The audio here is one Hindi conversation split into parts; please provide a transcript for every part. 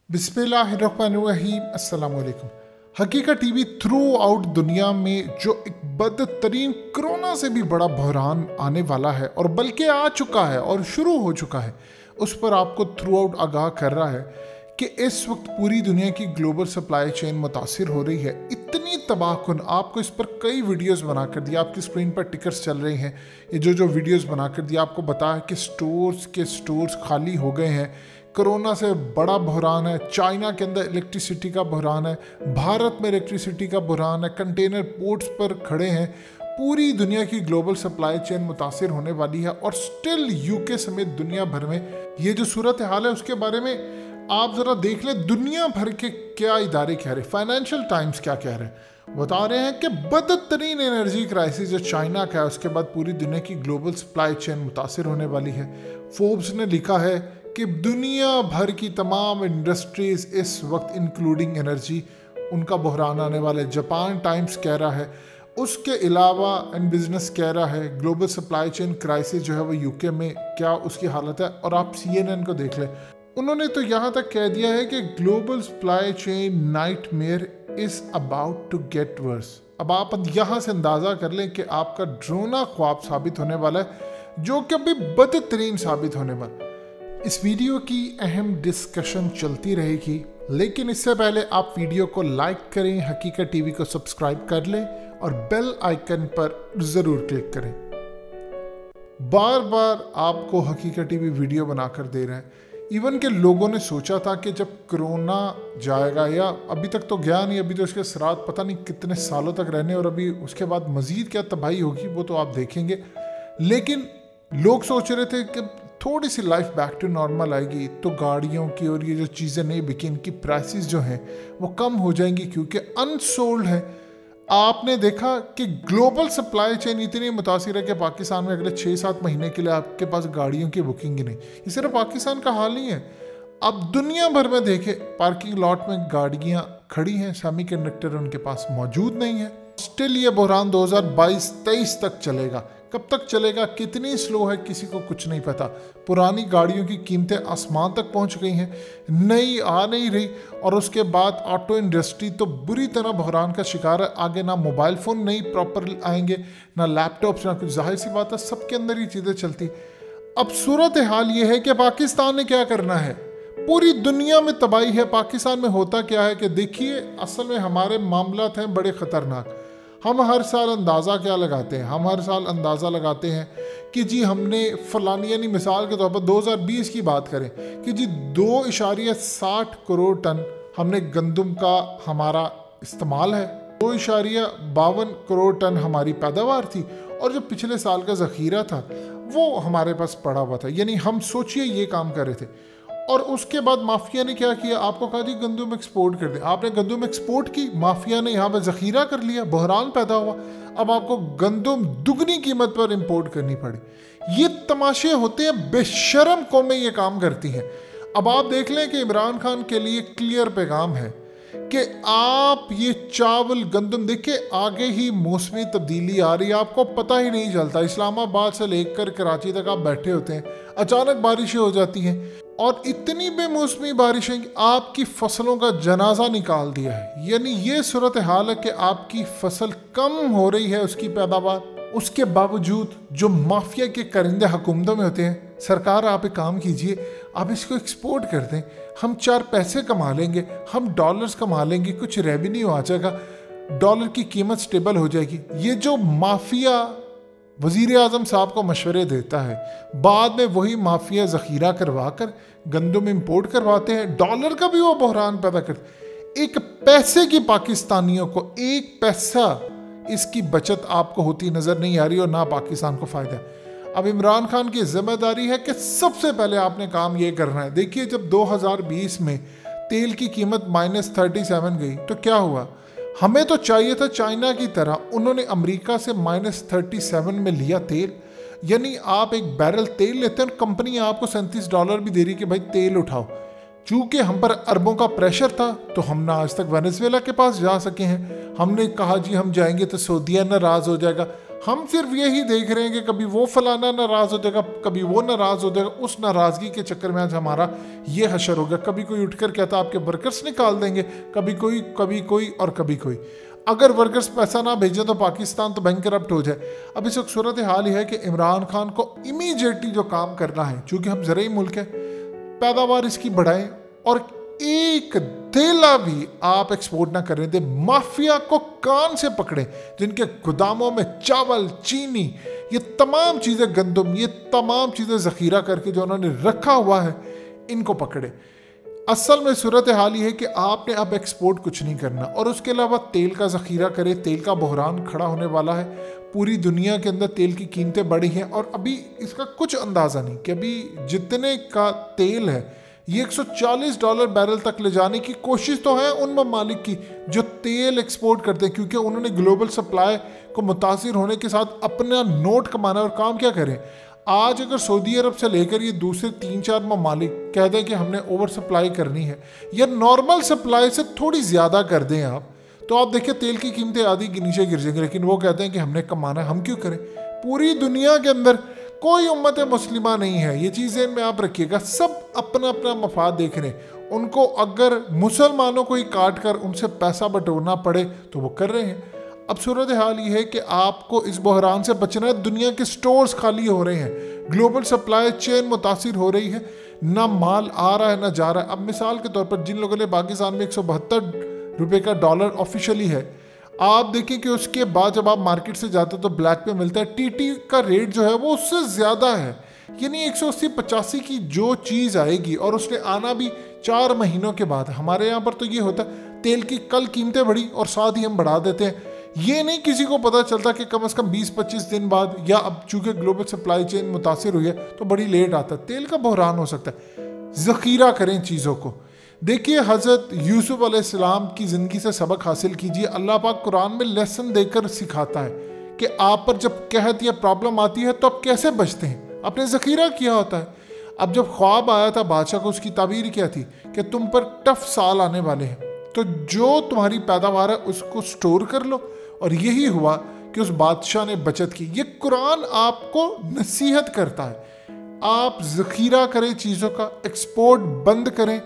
बिस्मिल्लाहिर्रहमानिर्रहीम अस्सलाम वालेकुम। हकीकत टीवी थ्रू आउट दुनिया में जो एक बदतरीन कोरोना से भी बड़ा बहरान आने वाला है और बल्कि आ चुका है और शुरू हो चुका है, उस पर आपको थ्रू आउट आगाह कर रहा है कि इस वक्त पूरी दुनिया की ग्लोबल सप्लाई चेन मुतासिर हो रही है। इतनी तबाहकुन, आपको इस पर कई वीडियोस बनाकर दिया, आपकी स्क्रीन पर टिकर्स चल रहे हैं, ये जो वीडियोस बनाकर दिया आपको बताया कि स्टोर्स खाली हो गए हैं। कोरोना से बड़ा बहरान है, चाइना के अंदर इलेक्ट्रिसिटी का बहरान है, भारत में इलेक्ट्रिसिटी का बहरान है, कंटेनर पोर्ट्स पर खड़े हैं। पूरी दुनिया की ग्लोबल सप्लाई चेन मुतासिर होने वाली है और स्टिल यूके समेत दुनिया भर में ये जो सूरत हाल है उसके बारे में आप ज़रा देख लें। दुनिया भर के क्या इदारे कह रहे, फाइनेंशियल टाइम्स क्या कह रहे हैं, बता रहे हैं कि बदतरीन एनर्जी क्राइसिस जो चाइना का है उसके बाद पूरी दुनिया की ग्लोबल सप्लाई चेन मुतासिर होने वाली है। फोर्ब्स ने लिखा है कि दुनिया भर की तमाम इंडस्ट्रीज इस वक्त इंक्लूडिंग एनर्जी उनका बहरान आने वाला है। जापान टाइम्स कह रहा है, उसके अलावा इन बिजनेस कह रहा है ग्लोबल सप्लाई चेन क्राइसिस जो है वो यूके में क्या उसकी हालत है। और आप CNN को देख लें, उन्होंने तो यहाँ तक कह दिया है कि global supply chain nightmare is about to get worse. अब आप यहाँ से अंदाज़ा कर लें कि आपका ड्रोना ख्वाब साबित होने वाला है, जो कि अभी बदतरीन साबित होने वाला। इस वीडियो की अहम डिस्कशन चलती रहेगी, लेकिन इससे पहले आप वीडियो को लाइक करें, हकीकत टीवी को सब्सक्राइब कर लें और बेल आइकन पर ज़रूर क्लिक करें। बार बार आपको हकीकत टीवी वीडियो बनाकर दे रहे हैं। इवन के लोगों ने सोचा था कि जब कोरोना जाएगा, या अभी तक तो गया नहीं, अभी तो उसके असरात पता नहीं कितने सालों तक रहने और अभी उसके बाद मज़ीद क्या तबाही होगी वो तो आप देखेंगे। लेकिन लोग सोच रहे थे कि थोड़ी सी लाइफ बैक टू नॉर्मल आएगी तो गाड़ियों की और ये जो चीज़ें नहीं बिकी इनकी प्राइसेस जो हैं वो कम हो जाएंगी क्योंकि अनसोल्ड है। आपने देखा कि ग्लोबल सप्लाई चेन इतनी मुतासिर है कि पाकिस्तान में अगले 6-7 महीने के लिए आपके पास गाड़ियों की बुकिंग ही नहीं। ये सिर्फ पाकिस्तान का हाल ही है, अब दुनिया भर में देखें पार्किंग लॉट में गाड़ियाँ खड़ी हैं, सेमीकंडक्टर उनके पास मौजूद नहीं है। स्टिल ये बहरान 2022-23 तक चलेगा। कब तक चलेगा, कितनी स्लो है, किसी को कुछ नहीं पता। पुरानी गाड़ियों की कीमतें आसमान तक पहुंच गई हैं, नई आ नहीं रही। और उसके बाद ऑटो इंडस्ट्री तो बुरी तरह बहरान का शिकार है। आगे ना मोबाइल फ़ोन नई प्रॉपर आएंगे, ना लैपटॉप्स, ना कुछ। जाहिर सी बात है सबके अंदर ये चीज़ें चलती। अब सूरत हाल ये है कि पाकिस्तान ने क्या करना है, पूरी दुनिया में तबाही है। पाकिस्तान में होता क्या है कि देखिए, असल में हमारे मामलात हैं बड़े ख़तरनाक। हम हर साल अंदाज़ा क्या लगाते हैं, हम हर साल अंदाज़ा लगाते हैं कि जी हमने फलानी, यानी मिसाल के तौर पर 2020 की बात करें कि जी 2.60 करोड़ टन हमने गंदम का हमारा इस्तेमाल है, 2.52 करोड़ टन हमारी पैदावार थी और जो पिछले साल का ज़ख़ीरा था वो हमारे पास पड़ा हुआ था। यानी हम सोचिए ये काम कर रहे थे। और उसके बाद माफिया ने क्या किया, आपको कहा जी गंदम एक्सपोर्ट कर दे, आपने गंदम एक्सपोर्ट की, माफिया ने यहाँ पर ज़ख़ीरा कर लिया, बहरान पैदा हुआ। अब आपको गंदम दुगनी कीमत पर इंपोर्ट करनी पड़ी। ये तमाशे होते हैं, बेशरम कौमें ये काम करती हैं। अब आप देख लें कि इमरान खान के लिए क्लियर पैगाम है कि आप ये चावल गंदम देखिए, आगे ही मौसमी तब्दीली आ रही है, आपको पता ही नहीं चलता। इस्लामाबाद से लेकर कराची तक आप बैठे होते हैं, अचानक बारिशें हो जाती हैं और इतनी बेमौसमी बारिशें आपकी फसलों का जनाजा निकाल दिया है। यानी ये सूरत हाल है कि आपकी फसल कम हो रही है, उसकी पैदावार, उसके बावजूद जो माफिया के करिंदे हुकूमतों में होते हैं, सरकार आप एक काम कीजिए, आप इसको एक्सपोर्ट कर दें, हम 4 पैसे कमा लेंगे, हम डॉलर्स कमा लेंगे, कुछ रेवेन्यू आ जाएगा, डॉलर की कीमत स्टेबल हो जाएगी। ये जो माफिया वज़ीर आज़म साहब को मशवरे देता है, बाद में वही माफिया ज़ख़ीरा करवा कर गंदम इंपोर्ट करवाते हैं, डॉलर का भी वो बहरान पैदा करते। एक पैसे की पाकिस्तानियों को 1 पैसा इसकी बचत आपको होती नज़र नहीं आ रही और ना पाकिस्तान को फ़ायदा है। अब इमरान खान की जिम्मेदारी है कि सबसे पहले आपने काम ये करना है। देखिए, जब 2020 में तेल की कीमत -37 गई तो क्या हुआ, हमें तो चाहिए था चाइना की तरह, उन्होंने अमेरिका से -37 में लिया तेल। यानी आप एक बैरल तेल लेते हैं, कंपनी आपको $37 भी दे रही कि भाई तेल उठाओ। चूँकि हम पर अरबों का प्रेशर था तो हम ना आज तक वेनेजुएला के पास जा सके हैं। हमने कहा जी हम जाएंगे तो सऊदीया नाराज़ हो जाएगा, हम सिर्फ यही देख रहे हैं कि कभी वो फलाना नाराज हो जाएगा, कभी वो नाराज हो जाएगा। उस नाराजगी के चक्कर में आज हमारा ये हशर हो गया। कभी कोई उठकर कहता आपके वर्कर्स निकाल देंगे, कभी कोई और कभी कोई। अगर वर्कर्स पैसा ना भेजें तो पाकिस्तान तो बैंकरप्ट हो जाए। अब इस वक्त सूरत हाल ही है कि इमरान खान को इमीडिएटली जो काम करना है, चूंकि हम ज़रूरी मुल्क है, पैदावार इसकी बढ़ाएं और एक धेला भी आप एक्सपोर्ट ना करने दें। माफिया को कान से पकड़े, जिनके गोदामों में चावल, चीनी, ये तमाम चीज़ें, गंदम, ये तमाम चीज़ें ज़ख़ीरा करके जो उन्होंने रखा हुआ है, इनको पकड़े। असल में सूरत हाल ही है कि आपने अब एक्सपोर्ट कुछ नहीं करना और उसके अलावा तेल का ज़ख़ीरा करे। तेल का बहरान खड़ा होने वाला है। पूरी दुनिया के अंदर तेल की कीमतें बढ़ी हैं और अभी इसका कुछ अंदाज़ा नहीं कि अभी जितने का तेल है ये $140 बैरल तक ले जाने की कोशिश तो है उन ममालिक की जो तेल एक्सपोर्ट करते हैं, क्योंकि उन्होंने ग्लोबल सप्लाई को मुतासिर होने के साथ अपना नोट कमाना। और काम क्या करें, आज अगर सऊदी अरब से लेकर ये दूसरे 3-4 ममालिक कह दें कि हमने ओवर सप्लाई करनी है या नॉर्मल सप्लाई से थोड़ी ज़्यादा कर दें आप, तो आप देखिए तेल की कीमतें आधी नीचे गिर जाएंगी। लेकिन वो कहते हैं कि हमने कमाना है, हम क्यों करें। पूरी दुनिया के अंदर कोई उम्मत मुस्लिमा नहीं है, ये चीज़ें में आप रखिएगा। सब अपना अपना मफाद देख रहे हैं। उनको अगर मुसलमानों को ही काट कर उनसे पैसा बटोरना पड़े तो वो कर रहे हैं। अब सूरत हाल ये है कि आपको इस बहरान से बचना है। दुनिया के स्टोर्स खाली हो रहे हैं, ग्लोबल सप्लाई चेन मुतासिर हो रही है, ना माल आ रहा है ना जा रहा है। अब मिसाल के तौर पर जिन लोगों ने पाकिस्तान में 172 रुपये का डॉलर ऑफिशियली है, आप देखें कि उसके बाद जब आप मार्केट से जाते हो तो ब्लैक पे मिलता है। टीटी का रेट जो है वो उससे ज़्यादा है, यानी 180-85 की जो चीज़ आएगी और उसने आना भी 4 महीनों के बाद। हमारे यहाँ पर तो ये होता है तेल की कल कीमतें बढ़ी और साथ ही हम बढ़ा देते हैं। ये नहीं किसी को पता चलता कि कम से कम 20-25 दिन बाद, या अब चूँकि ग्लोबल सप्लाई चेन मुतासिर हुई है तो बड़ी लेट आता है। तेल का बहरान हो सकता है। ज़ख़ीरा करें चीज़ों को। देखिए हज़रत यूसुफ अलैहिस्सलाम की ज़िंदगी से सबक हासिल कीजिए। अल्लाह पाक कुरान में लेसन देकर सिखाता है कि आप पर जब कहत या प्रॉब्लम आती है तो आप कैसे बचते हैं। आपने ज़ख़ीरा किया होता है। अब जब ख्वाब आया था बादशाह को, उसकी ताबीर क्या थी कि तुम पर टफ साल आने वाले हैं, तो जो तुम्हारी पैदावार है उसको स्टोर कर लो। और यही हुआ कि उस बादशाह ने बचत की। ये कुरान आपको नसीहत करता है। आप ज़ख़ीरा करें चीज़ों का, एक्सपोर्ट बंद करें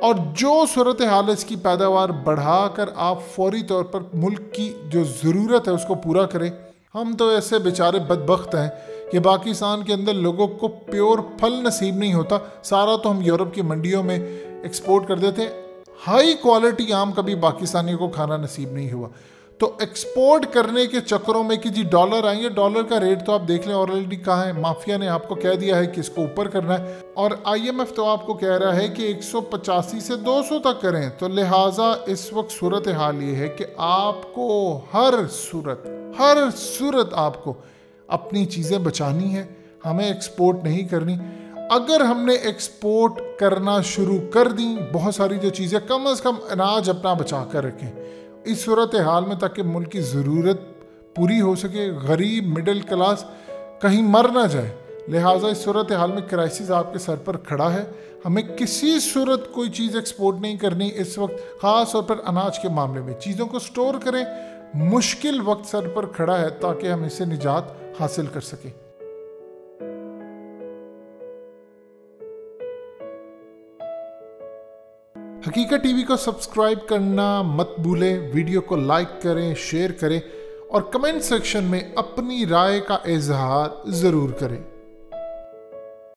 और जो सूरत हाल है इसकी पैदावार बढ़ाकर आप फौरी तौर पर मुल्क की जो ज़रूरत है उसको पूरा करें। हम तो ऐसे बेचारे बदबख्त हैं कि पाकिस्तान के अंदर लोगों को प्योर फल नसीब नहीं होता। सारा तो हम यूरोप की मंडियों में एक्सपोर्ट कर देते हैं। हाई क्वालिटी आम कभी पाकिस्तानियों को खाना नसीब नहीं हुआ। तो एक्सपोर्ट करने के चक्करों में कि जी डॉलर आएंगे, डॉलर का रेट तो आप देख लें ऑलरेडी कहाँ है। माफिया ने आपको कह दिया है कि इसको ऊपर करना है और IMF तो आपको कह रहा है कि 185 से 200 तक करें। तो लिहाजा इस वक्त सूरत हाल ये है कि आपको हर सूरत आपको अपनी चीज़ें बचानी है, हमें एक्सपोर्ट नहीं करनी। अगर हमने एक्सपोर्ट करना शुरू कर दी, बहुत सारी जो चीज़ें कम से कम अनाज अपना बचा कर रखें इस सूरत हाल में, ताकि मुल्क की ज़रूरत पूरी हो सके, गरीब मिडिल क्लास कहीं मर ना जाए। लिहाजा इस सूरत हाल में क्राइसिस आपके सर पर खड़ा है। हमें किसी सूरत कोई चीज़ एक्सपोर्ट नहीं करनी इस वक्त, ख़ास तौर पर अनाज के मामले में। चीज़ों को स्टोर करें, मुश्किल वक्त सर पर खड़ा है ताकि हम इससे निजात हासिल कर सकें। हकीकत टीवी को सब्सक्राइब करना मत भूलें, वीडियो को लाइक करें, शेयर करें और कमेंट सेक्शन में अपनी राय का इजहार ज़रूर करें।